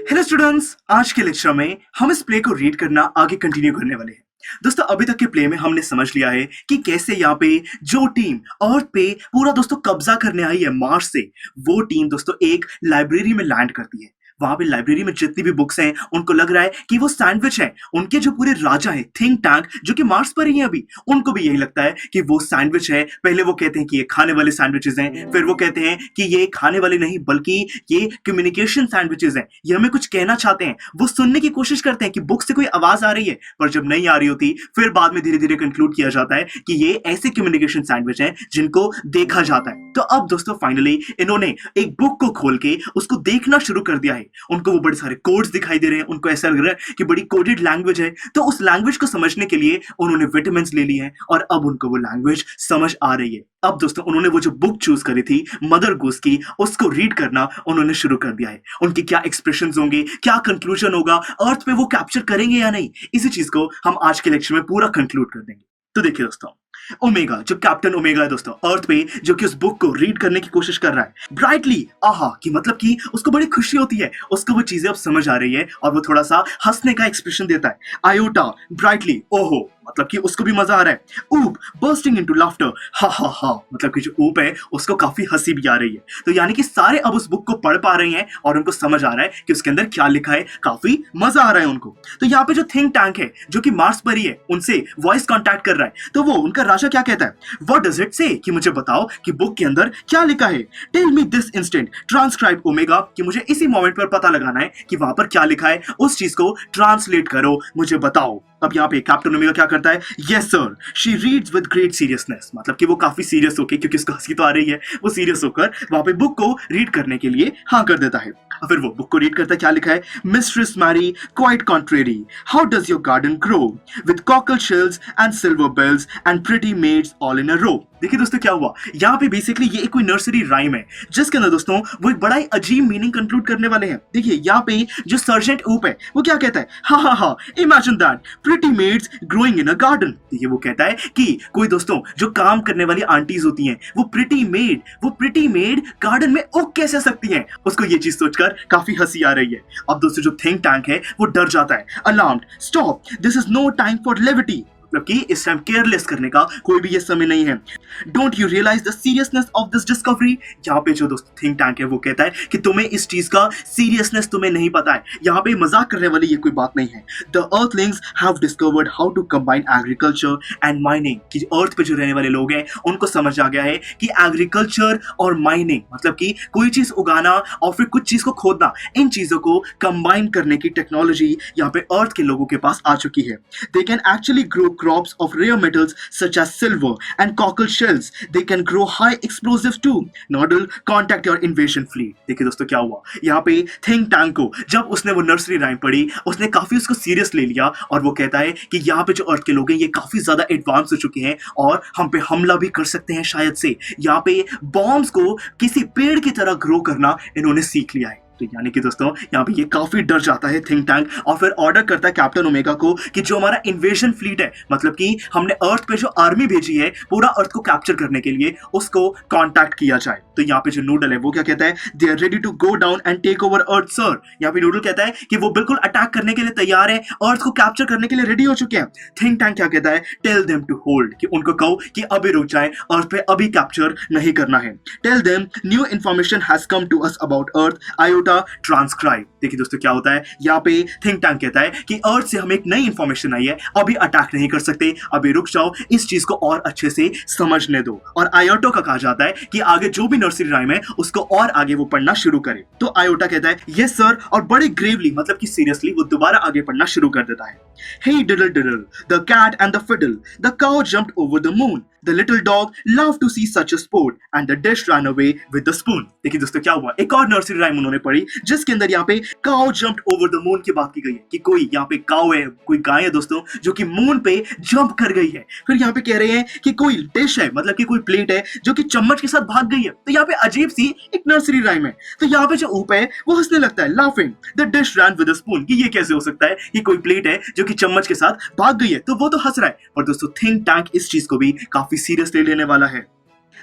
Hello students, आज के lecture में हम इस प्ले को रीड करना आगे कंटिन्यू करने वाले हैं। दोस्तों, अभी तक के प्ले में हमने समझ लिया है कि कैसे यहाँ पे जो टीम अर्थ पे पूरा दोस्तों कब्जा करने आई है मार्स से, वो टीम दोस्तों एक लाइब्रेरी में लैंड करती है। वहां पे लाइब्रेरी में जितनी भी बुक्स हैं उनको लग रहा है कि वो सैंडविच है। उनके जो पूरे राजा हैं थिंक टैंक जो कि मार्स पर ही है अभी, उनको भी यही लगता है कि वो सैंडविच है। पहले वो कहते हैं कि ये खाने वाले सैंडविचेस हैं, फिर वो कहते हैं कि ये खाने वाले नहीं बल्कि ये कम्युनिकेशन सैंडविचेस हैं, ये हमें कुछ कहना चाहते हैं। वो सुनने की कोशिश करते हैं कि बुक से कोई आवाज आ रही है, पर जब नहीं आ रही होती फिर बाद में धीरे धीरे कंक्लूड किया जाता है कि ये ऐसे कम्युनिकेशन सैंडविच हैं जिनको देखा जाता है। तो अब दोस्तों फाइनली इन्होंने एक बुक को खोल के उसको देखना शुरू कर दिया है। उनको वो बड़े सारे कोड्स दिखाई दे रहे हैं, उनको ऐसा लग रहा है कि बड़ी कोडेड लैंग्वेज है। तो उस लैंग्वेज को समझने के लिए उन्होंने विटामिन ले लिए हैं और अब उनको वो लैंग्वेज समझ आ रही है। अब दोस्तों उन्होंने वो जो बुक चूज करी थी मदर गूस की, उसको रीड करना उन्होंने शुरू कर दिया है। उनके क्या एक्सप्रेशंस होंगे, क्या कंक्लूजन होगा, अर्थ पे वो कैप्चर करेंगे या नहीं, इसी चीज को हम आज के लेक्चर में पूरा कंक्लूड कर देंगे। तो देखिए दोस्तों, ओमेगा जो कैप्टन ओमेगा है दोस्तों अर्थ पे, जो कि उस बुक को रीड करने की कोशिश कर रहा है ब्राइटली, आहा की मतलब कि उसको बड़ी खुशी होती है, उसको वो चीजें अब समझ आ रही है और वो थोड़ा सा हंसने का एक्सप्रेशन देता है। आयोटा ब्राइटली, ओहो मतलब कि उसको भी मजा आ रहा है। ऊप बर्स्टिंग इनटू लाफ्टर, हा हा हा मतलब कि जो ऊप है उसको काफी हंसी भी आ रही है। तो यानी कि सारे अब उस बुक को पढ़ पा रहे हैं और उनको समझ आ रहा है कि उसके अंदर क्या लिखा है, काफी मजा आ रहा है उनको। तो यहाँ पे जो थिंक टैंक है जो कि मार्स पर ही है, उनसे वॉइस कांटेक्ट कर रहा है। तो वो उनका राजा क्या कहता है, व्हाट डज इट से, कि मुझे बताओ कि बुक के अंदर क्या लिखा है। Tell me this instant, transcribe omega, कि मुझे इसी मोमेंट पर पता लगाना है कि वहां पर क्या लिखा है, उस चीज को ट्रांसलेट करो, मुझे बताओ। अब यहाँ पे कैप्टन ओमेगा क्या करता है, yes sir, she reads with great seriousness, मतलब कि वो काफी सीरियस होकर, क्योंकि उसको हंसी तो आ रही है, वो सीरियस होकर वहां पे बुक को रीड करने के लिए हाँ कर देता है। फिर वो बुक को रीड करता है, क्या लिखा है, mistress Mary quite contrary, how does your garden grow with cockle shells and silver bells and pretty maids all in a row. देखिए दोस्तों क्या हुआ, यहाँ पे बेसिकली ये एक कोई नर्सरी राइम है जिसके अंदर दोस्तों वो एक बड़ा ही अजीब मीनिंग कंक्लूड करने वाले हैं। देखिए यहाँ पे जो सर्जेंट ऊप है वो क्या कहता है, ha ha ha imagine that pretty maids growing in a garden. देखिए वो कहता है कि कोई दोस्तों जो काम करने वाली आंटीज होती हैं वो प्रिटी मेड गार्डन में उग कैसे सकती हैं। उसको ये चीज सोचकर काफी हंसी आ रही है। अब दोस्तों जो थिंक टैंक है वो डर जाता है, alarmed, stop, this is no time for levity, मतलब कि इस टाइम केयरलेस करने का कोई भी ये समय नहीं है। Don't you realise the seriousness of this discovery. यहाँ पे जो दोस्त थिंक टैंक है वो कहता है कि तुम्हें इस चीज का सीरियसनेस तुम्हें नहीं पता है, यहाँ पे मजाक करने वाली ये कोई बात नहीं है। The earthlings have discovered how to combine agriculture and mining, कि अर्थ पे जो रहने वाले लोग हैं उनको समझ आ गया है कि एग्रीकल्चर और माइनिंग मतलब कि कोई चीज उगाना और फिर कुछ चीज को खोदना, इन चीजों को कंबाइन करने की टेक्नोलॉजी यहाँ पे अर्थ के लोगों के पास आ चुकी है। They can actually grow crops of rare metals such as silver and cockle shells. They can grow high explosives too. Nodal, contact your invasion fleet. देखिए दोस्तों क्या हुआ, यहाँ पे थिंक टैंक को जब उसने वो नर्सरी राइम पढ़ी उसने काफी उसको सीरियस ले लिया और वो कहता है कि यहाँ पे जो अर्थ के लोग हैं ये काफी ज्यादा एडवांस हो चुके हैं और हम पे हमला भी कर सकते हैं शायद से। यहाँ पे बॉम्ब्स को किसी पेड़ की तरह ग्रो करना इन्होंने सीख लिया है। तो यानी कि दोस्तों यहाँ पे ये काफी डर जाता है थिंक टैंक और फिर ऑर्डर करता है कैप्टन ओमेगा को कि जो हमारा इन्वेजन फ्लीट है, मतलब कि हमने अर्थ पे जो आर्मी भेजी है पूरा अर्थ को कैप्चर करने के लिए, उसको कांटेक्ट किया जाए। तो यहाँ पे जो नूडल है वो क्या कहता है, they are ready to go down and take over earth sir. यहाँ पे नूडल कहता है कि वो बिल्कुल अटैक करने के लिए तैयार है, अर्थ को कैप्चर करने के लिए रेडी हो चुके हैं। थिंक टैंक क्या कहता है, टेल देम टू होल्ड, कि उनको कहो कि अभी रुक जाए, अर्थ पे अभी कैप्चर नहीं करना है। Tell them new information has come to us about earth, iota transcribe. देखिए दोस्तों क्या होता है, यहाँ पे थिंक टैंक कहता है कि अर्थ से हमें एक नई इंफॉर्मेशन आई है, अभी अटैक नहीं कर सकते, अभी रुक जाओ, इस चीज को और अच्छे से समझने दो। और आयोटो का कहा जाता है कि आगे जो भी नर्सरी राइम है उसको और आगे वो पढ़ना शुरू करे। तो आयोटा कहता है यस सर, और बड़े ग्रेवली मतलब कि सीरियसली वो दोबारा आगे पढ़ना शुरू कर देता है। Hey diddle diddle, the cat and the fiddle, the cow jumped over the moon, The little dog loved to see such a sport and the dish ran away with the spoon. देखिए दोस्तों क्या हुआ, एक और nursery rhyme उन्होंने पढ़ी जिसके अंदर यहाँ पे cow jumped over the moon की बात की गई है कि कोई यहाँ पे काउ है, कोई गाय है दोस्तों जो कि मून पे जंप कर गई है। फिर यहाँ पे कह रहे हैं कि कोई डिश है, मतलब कि कोई प्लेट है जो कि चम्मच के साथ भाग गई है। तो यहाँ पे अजीब सी एक नर्सरी राइम है। तो यहाँ पे जो ऊप है वो हंसने लगता है, laughing the dish ran with a spoon, कि ये कैसे हो सकता है कि कोई प्लेट है जो कि चम्मच के साथ भाग गई है। तो वो तो हंस रहा है, पर दोस्तों थिंक टैंक इस चीज को भी काफी सीरियस ले लेने वाला है।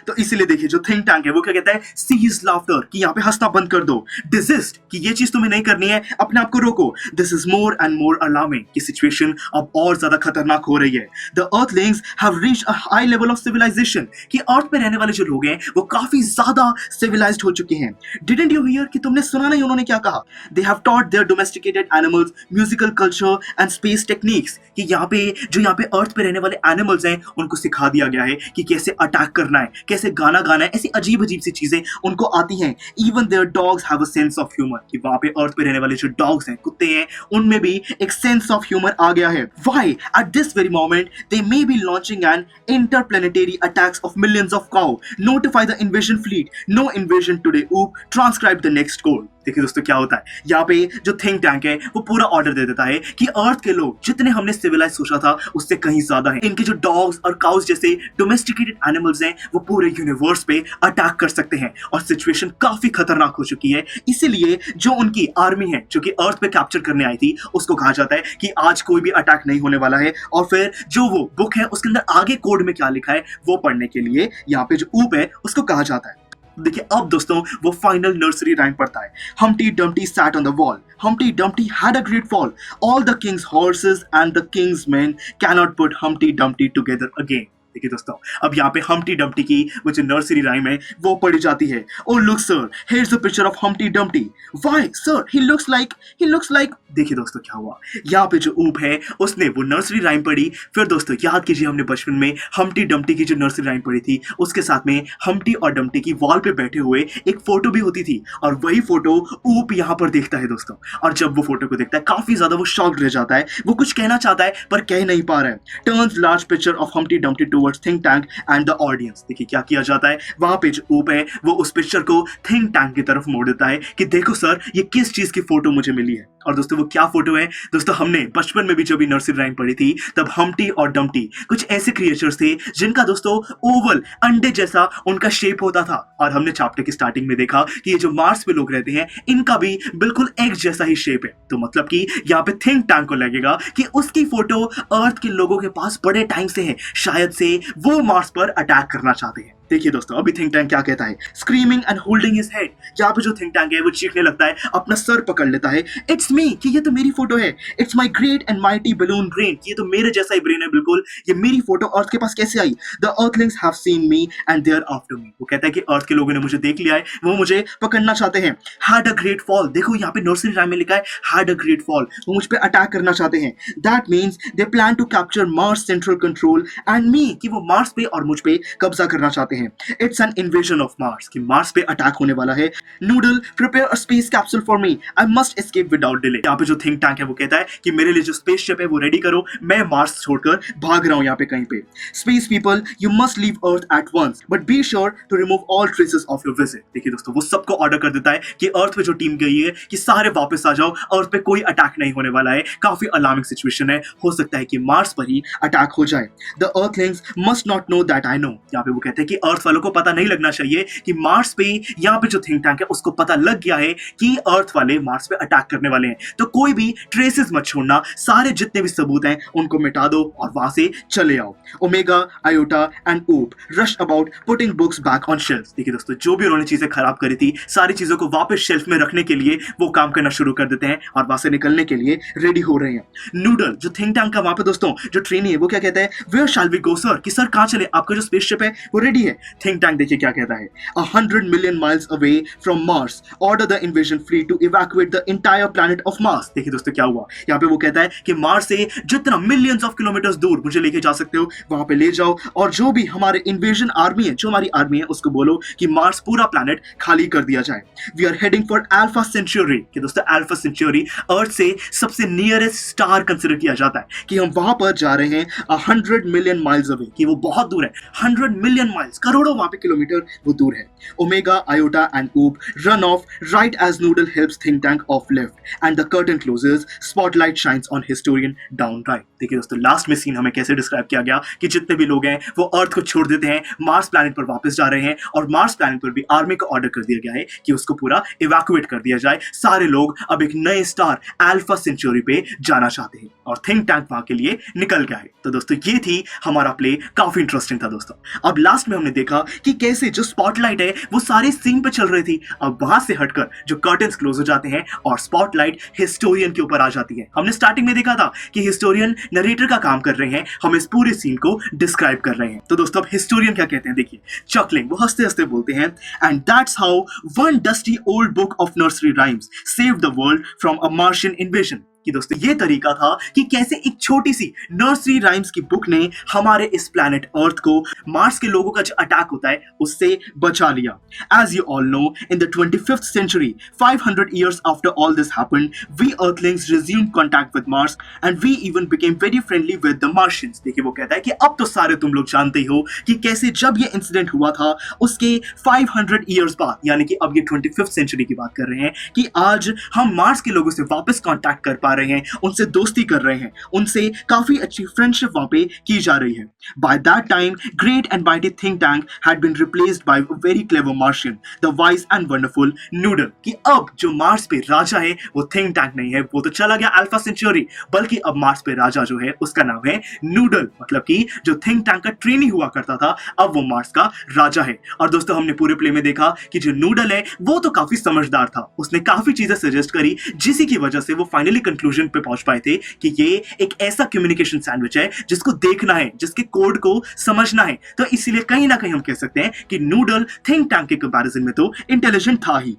तो इसीलिए देखिए जो थिंक टैंक है वो क्या कहता है, सीज लाफ्टर, कि यहाँ पे हंसना बंद कर दो, डिजिस्ट, कि ये चीज तुम्हें नहीं करनी है, अपने आप को रोको, this is more and more alarming, कि सिचुएशन अब और ज्यादा खतरनाक हो रही है, the earthlings have reached a high level of civilisation, कि अर्थ पे रहने वाले जो लोग हैं वो काफी ज्यादा सिविलाइज्ड हो चुके हैं। डिडंट यू हियर, कि तुमने सुना नहीं उन्होंने क्या कहा, they have taught their domesticated animals musical culture and space techniques, कि यहाँ पे अर्थ पे रहने वाले एनिमल्स हैं उनको सिखा दिया गया है कि कैसे अटैक करना है, कैसे गाना गाना है, ऐसी अजीब अजीब सी चीजें उनको आती हैं। Even their dogs have a sense of humour, कि वहां पे अर्थ पे रहने वाले जो डॉग्स हैं, कुत्ते हैं, उनमें भी एक सेंस ऑफ ह्यूमर आ गया है। Why at this very moment they may be launching an interplanetary attacks of millions of cow, notify the invasion fleet, no invasion today, oop, transcribe the next code. देखिए दोस्तों क्या होता है, यहाँ पे जो थिंक टैंक है वो पूरा ऑर्डर दे देता है कि अर्थ के लोग जितने हमने सिविलाइज सोचा था उससे कहीं ज्यादा है, इनके जो डॉग्स और काउस जैसे डोमेस्टिकेटेड एनिमल्स हैं वो पूरे यूनिवर्स पे अटैक कर सकते हैं, और सिचुएशन काफी खतरनाक हो चुकी है। इसीलिए जो उनकी आर्मी है जो कि अर्थ पे कैप्चर करने आई थी, उसको कहा जाता है कि आज कोई भी अटैक नहीं होने वाला है, और फिर जो वो बुक है उसके अंदर आगे कोड में क्या लिखा है वो पढ़ने के लिए यहाँ पे जो ऊप है उसको कहा जाता है। देखिए अब दोस्तों वो फाइनल नर्सरी राइम पढ़ता है, Humpty Dumpty sat on the wall, Humpty Dumpty had a great fall, all the king's horses and the king's men cannot put Humpty Dumpty together again। देखिए दोस्तों अब यहाँ पे हम्प्टी डम्प्टी की वो जो नर्सरी राइम है वो पढ़ी जाती है। Oh look sir, here's the picture of Humpty Dumpty, why sir he looks like. देखिए दोस्तों क्या हुआ, यहाँ पे जो ऊप है उसने वो नर्सरी राइम पढ़ी, फिर दोस्तों याद कीजिए हमने बचपन में हम्प्टी डम्प्टी की जो नर्सरी राइम पढ़ी थी उसके साथ में हम्प्टी और डम्प्टी की वॉल पे बैठे हुए एक फोटो भी होती थी, और वही फोटो ऊप यहाँ पर देखता है दोस्तों। और जब वो फोटो को देखता है काफी ज्यादा वो शॉक्ड रह जाता है, वो कुछ कहना चाहता है पर कह नहीं पा रहा है। Turns large picture of Humpty Dumpty towards think tank and the audience. देखिए क्या किया जाता है, वहां पे जो ऊप है वो उस पिक्चर को थिंक टैंक की तरफ मोड़ देता है कि देखो सर ये किस चीज की फोटो मुझे मिली है। और दोस्तों वो क्या फोटो है, दोस्तों हमने बचपन में भी जब भी नर्सरी राइम पढ़ी थी तब हम्प्टी और डम्प्टी कुछ ऐसे क्रिएचर्स थे जिनका दोस्तों ओवल अंडे जैसा उनका शेप होता था, और हमने चैप्टर की स्टार्टिंग में देखा कि ये जो मार्स पे लोग रहते हैं इनका भी बिल्कुल एग जैसा ही शेप है। तो मतलब कि यहाँ पे थिंक टैंक को लगेगा कि उसकी फोटो अर्थ के लोगों के पास बड़े टाइम से है, शायद से वो मार्स पर अटैक करना चाहते हैं। देखिए दोस्तों अभी थिंक टैंक क्या कहता है, screaming and holding his head, यहाँ पे जो थिंक टैंक है वो चीखने लगता है, अपना सर पकड़ लेता है, इट्स मी, कि ये तो मेरी फोटो है, it's my great and mighty balloon brain, ये तो मेरे जैसा ही ब्रेन है बिल्कुल, ये मेरी फोटो अर्थ के पास कैसे आई, the earthlings have seen me and they are after me. वो कहता है कि अर्थ के लोगों ने मुझे देख लिया है, वो मुझे पकड़ना चाहते हैं। हैड अ ग्रेट फॉल, देखो यहाँ पे नर्सरी राइम में लिखा है हैड अ ग्रेट फॉल, वो मुझ पे अटैक करना चाहते हैं। That means they plan to capture Mars central control and me, कि वो मार्स पे और मुझ पे कब्जा करना चाहते हैं। It's an invasion of Mars, कि मार्स पे अटैक होने वाला है। Noodle prepare a space capsule for me, I must escape without delay. यहाँ पे जो थिंक टैंक है वो कहता है कि मेरे लिए जो स्पेसशिप है वो रेडी करो, मैं मार्स छोड़कर भाग रहा हूँ यहाँ पे कहीं पे। Space people you must leave earth at once but be sure to remove all traces of your visit. देखिए दोस्तों वो सबको ऑर्डर कर देता है कि अर्थ पे जो टीम गई है कि सारे वापस आ जाओ, अर्थ पे कोई अटैक नहीं होने वाला है, काफी अलार्मिंग सिचुएशन है, हो सकता है कि मार्स पर ही अटैक हो जाए। The Earthlings must not know that I know, यहाँ पे वो कहते हैं कि अर्थ वालों को पता नहीं लगना चाहिए कि मार्स पे यहाँ पे जो थिंक टैंक है उसको पता लग गया है कि अर्थ वाले मार्स पे अटैक करने वाले हैं, तो कोई भी ट्रेसेस मत छोड़ना, सारे जितने भी सबूत हैं उनको मिटा दो और वहां से चले आओ। ओमेगा, आयोटा एंड ऊप rush about putting books back on shelf. देखिए दोस्तों जो भी उन्होंने चीजें खराब करी थी सारी चीजों को वापस शेल्फ में रखने के लिए वो काम करना शुरू कर देते हैं और वहां से निकलने के लिए रेडी हो रहे हैं। नूडल जो थिंक टैंक का वहां पे दोस्तों जो ट्रेनी है वो क्या कहता है, where shall we go sir, कि सर कहां चले, आपका जो स्पेसशिप है वो रेडी है। थिंक टैंक देखिए क्या कहता है, 100 million miles away from Mars, order the invasion fleet to evacuate the entire planet of Mars। देखिए दोस्तों क्या हुआ, यहाँ पे वो कहता है कि मार्स से जितना मिलियंस ऑफ किलोमीटर्स दूर मुझे लेके जा सकते हो वहां पे ले जाओ, और जो भी हमारे इन्वेजन आर्मी है, जो हमारी आर्मी है उसको बोलो कि मार्स पूरा प्लैनेट खाली कर दिया जाए। We are heading for Alpha Centauri, कि दोस्तों अल्फा सेंचुरी अर्थ से सबसे नियरेस्ट स्टार कंसिडर किया जाता है, कि हम वहां पर जा रहे हैं 100 million miles away, कि वो बहुत दूर है, 100 million miles, करोड़ों वहां पे किलोमीटर वो दूर है। Omega, Iota and Oop run off right as Noodle helps Think Tank off left and the curtain closes, spotlight shines on historian down right। देखिए दोस्तों लास्ट में सीन हमें कैसे डिस्क्राइब किया गया कि जितने भी लोग हैं वो अर्थ को छोड़ देते हैं, मार्स प्लैनेट पर वापस जा रहे हैं, और मार्स प्लैनेट पर भी आर्मी को ऑर्डर कर दिया गया है कि उसको पूरा इवैक्यूएट कर दिया जाए। सारे लोग अब एक नए स्टार अल्फा सेंचुरी पे जाना चाहते हैं और थिंक टैंक वहां के लिए निकल गया है। तो दोस्तों ये थी हमारा प्ले, काफी इंटरेस्टिंग था दोस्तों। अब लास्ट में हमने देखा कि कैसे जो स्पॉटलाइट है वो सारे सीन पे चल रही थी। अब वहां से हटकर जो कर्टन्स क्लोज हो जाते हैं और स्पॉटलाइट हिस्टोरियन के ऊपर आ जाती है। हमने स्टार्टिंग में देखा था कि हिस्टोरियन नरेटर का काम कर रहे हैं, हम इस पूरे सीन को डिस्क्राइब कर रहे हैं। तो दोस्तों अब हिस्टोरियन क्या कहते हैं, देखिए चकलिंग वो हंसते हंसते बोलते हैं, and that's how one dusty old book of nursery rhymes saved the world from a Martian invasion. कि दोस्तों ये तरीका था कि कैसे एक छोटी सी नर्सरी राइम्स की बुक ने हमारे इस प्लैनेट अर्थ को मार्स के लोगों का जो अटैक होता है उससे बचा लिया। As you all know, in the 25th century, 500 years after all this happened, we earthlings resumed contact with Mars and we even became very friendly with the Martians। देखिए वो कहता है कि अब तो सारे तुम लोग जानते ही हो कि कैसे जब ये इंसिडेंट हुआ था उसके 500 years बाद, यानी कि अब ये 25th century की बात कर रहे हैं, कि आज हम मार्स के लोगों से वापस कांटेक्ट कर पा रहे हैं, उनसे दोस्ती कर रहे हैं, उनसे काफी अच्छी फ्रेंडशिप वहां पे की जा रही है। By that time, great and mighty think tank had been replaced by a very clever Martian, the wise and wonderful Noodle। कि अब जो मार्स पे राजा है वो थिंक टैंक नहीं है, वो तो चला गया अल्फा सेंचुरी, बल्कि अब मार्स पे राजा जो है उसका नाम है नूडल। मतलब कि जो थिंक टैंक का ट्रेनी हुआ करता था अब वो मार्स का राजा है। और दोस्तों हमने पूरे प्ले में देखा कि जो नूडल है वो तो काफी समझदार था, उसने काफी चीजें सजेस्ट करी जिसी की वजह से वो फाइनली कंक्लूजन पे पहुंच पाए थे कि ये एक ऐसा कम्युनिकेशन सैंडविच है जिसको देखना है, जिसके कोड को समझना है। तो इसीलिए कहीं ना कहीं हम कह सकते हैं कि नूडल थिंक टैंक के कंपैरिजन में तो इंटेलिजेंट था ही।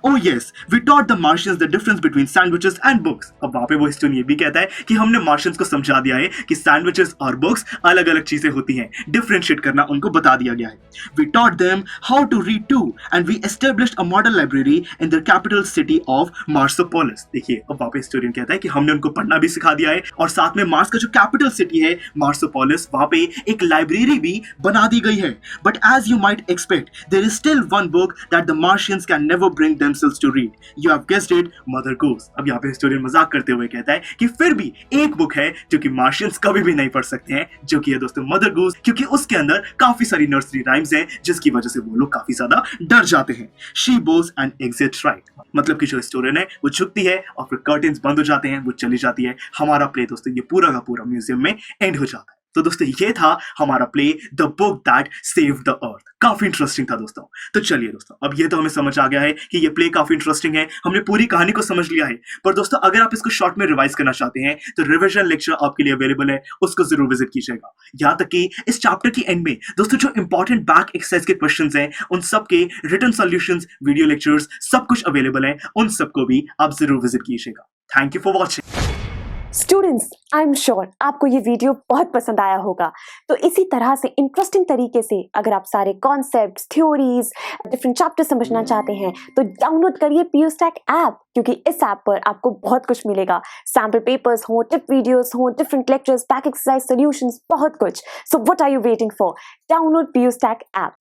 Oh yes, we taught the Martians the difference between sandwiches and books। अब वहां पे वो हिस्टोरियन ये भी कहता है कि हमने मार्शियंस को समझा दिया है कि सैंडविचेस और बुक्स अलग अलग चीजें होती हैं, डिफरेंशिएट करना उनको बता दिया गया है। We taught them how to read too and we established a model library in the capital city of Marsopolis। देखिए अब वहां पे हिस्टोरियन कहता है कि हमने उनको पढ़ना भी सिखा दिया है और साथ में मार्स का जो कैपिटल सिटी है मार्सोपोलिस, वहां पे एक लाइब्रेरी भी बना दी गई है। But as you might expect, there is still one book that the Martians can never bring themselves to read। You have guessed it, Mother Goose। अब यहाँ पे हिस्टोरियन मजाक करते हुए कहता है कि फिर भी एक बुक है जो कि मार्शियंस कभी भी नहीं पढ़ सकते हैं, जो कि है दोस्तों मदर गूस, क्योंकि उसके अंदर काफी सारी नर्सरी राइम्स हैं जिसकी वजह से वो लोग काफी ज्यादा डर जाते हैं। She bows and exits right। मतलब कि जो हिस्टोरियन है वो झुकती है और फिर कर्टेन्स बंद हो जाते हैं, वो चली जाती है। हमारा प्ले दोस्तों ये पूरा का पूरा म्यूजियम में एंड हो जाता है। तो दोस्तों ये था हमारा play the book that saved the earth. काफी इंटरेस्टिंग था दोस्तों। तो चलिए दोस्तों अब ये तो हमें समझ आ गया है कि ये प्ले काफी इंटरेस्टिंग है, हमने पूरी कहानी को समझ लिया है। पर दोस्तों अगर आप इसको शॉर्ट में रिवाइज करना चाहते हैं तो रिविजन लेक्चर आपके लिए अवेलेबल है, उसको जरूर विजिट कीजिएगा। यहाँ तक कि इस चैप्टर के एंड में दोस्तों जो इंपॉर्टेंट बैक एक्सरसाइज के क्वेश्चंस हैं उन सब के रिटन सॉल्यूशंस, वीडियो लेक्चर्स सब कुछ अवेलेबल है, उन सबको भी आप जरूर विजिट कीजिएगा। Thank you for watching. Students, I am sure आपको ये वीडियो बहुत पसंद आया होगा। तो इसी तरह से इंटरेस्टिंग तरीके से अगर आप सारे कॉन्सेप्ट्स, थ्योरीज, डिफरेंट चैप्टर समझना चाहते हैं तो डाउनलोड करिए PUSTAC ऐप, क्योंकि इस ऐप पर आपको बहुत कुछ मिलेगा। सैम्पल पेपर्स हो, टिप वीडियोस हो, different lectures, back exercise solutions, बहुत कुछ। So what are you waiting for? Download PUSTAC app.